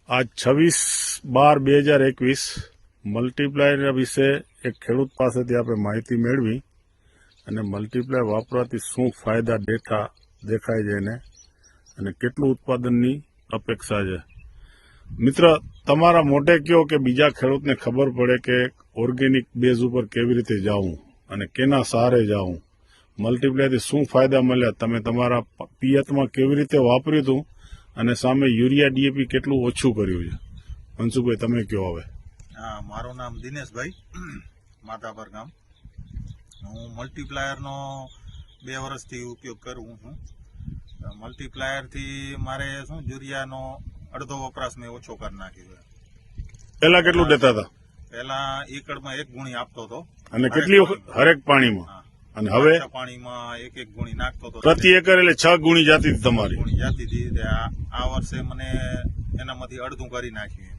આજ 26/12/2021 મલ્ટીપ્લાયર વિશે એક ખેડૂત પાસેથી આપણે માહિતી મેળવી અને મલ્ટીપ્લાયર વાપરવાથી શું ફાયદા દેખાય છે એને અને કેટલું ઉત્પાદનની અપેક્ષા છે. મિત્ર, તમારા મોઢે કહો કે બીજા ખેડૂતને ખબર પડે કે ઓર્ગેનિક બેઝ ઉપર કેવી રીતે જાવું અને કેના સહારે જાવું, મલ્ટીપ્લાયરથી શું ફાયદા મળ્યા, તમે તમારા પિયતમાં કેવી રીતે વાપર્યું હતું અને સામે યુરિયા ડીએપી કેટલું ઓછું કર્યું છે. મનસુખભાઈ, તમે કહો હવે. હા, મારું નામ દિનેશભાઈ, માધાપર ગામ. હું મલ્ટીપ્લાયરનો 2 વર્ષથી ઉપયોગ કરું છું. મલ્ટીપ્લાયરથી મારે શું યુરિયાનો અડધો વપરાશ મેં ઓછો કરી નાખ્યો છે. પહેલા કેટલું દેતા હતા? પહેલા એકડમાં 1 ગુણી આપતો હતો. અને કેટલી વખત? હરેક પાણીમાં? અને હવે પાણીમાં 1 ગુણી નાખતો હતો. પ્રતિ એકર એટલે 6 ગુણી જાતી હતી તમારી? ગુણી જાતી હતી. આ વર્ષે મને એનામાંથી અડધું કરી નાખ્યું.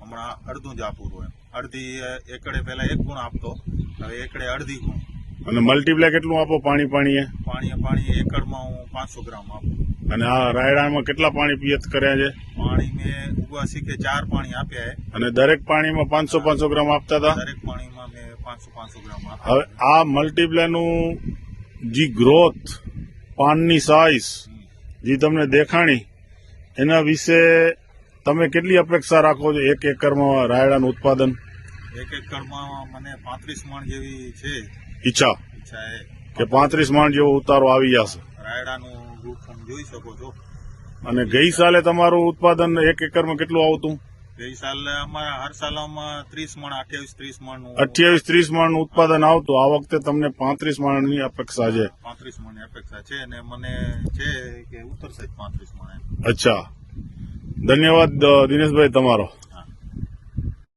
હમણાં અડધું જ આપું છું. અડધી એકડે પહેલા 1 ગુણ આપતો, હવે એકડે અડધી ગુણ. અને મલ્ટીપ્લાય કેટલું આપો પાણી એકડમાં હું 500 ગ્રામ આપું. અને આ રાયડામાં કેટલા પાણી પિયત કર્યા છે? પાણી મેં ઉગવા શીખે 4 પાણી આપ્યા છે. અને દરેક પાણીમાં 500 ગ્રામ આપતા હતા? દરેક પાણીમાં મેં 500 ગ્રામ આપ્યા. હવે આ મલ્ટીપ્લાયનું જે ગ્રોથ, પાનની સાઈઝ જે તમને દેખાણી, એના વિશે તમે કેટલી અપેક્ષા રાખો છો? 1 એકરમાં રાયડાનું ઉત્પાદન 1 એકરમાં મને 35 મણ જેવી છે ઈચ્છા છે કે 35 મણ જેવો ઉતારો આવી જશે. રાયડાનું ગ્રુપ તમે જોઈ શકો છો. અને ગઈ સાલે તમારું ઉત્પાદન 1 એકરમાં કેટલું આવતું? ગઈ સાલે અમારા હર સાલમાં 30 મણ 28-30 મણ 28-30 મણનું ઉત્પાદન આવતું. આ વખતે તમને 35 મણની અપેક્ષા છે? 35 મણની અપેક્ષા છે અને મને છે કે ઉતરશે 35 મણ. અચ્છા, ધન્યવાદ દિનેશભાઈ તમારો.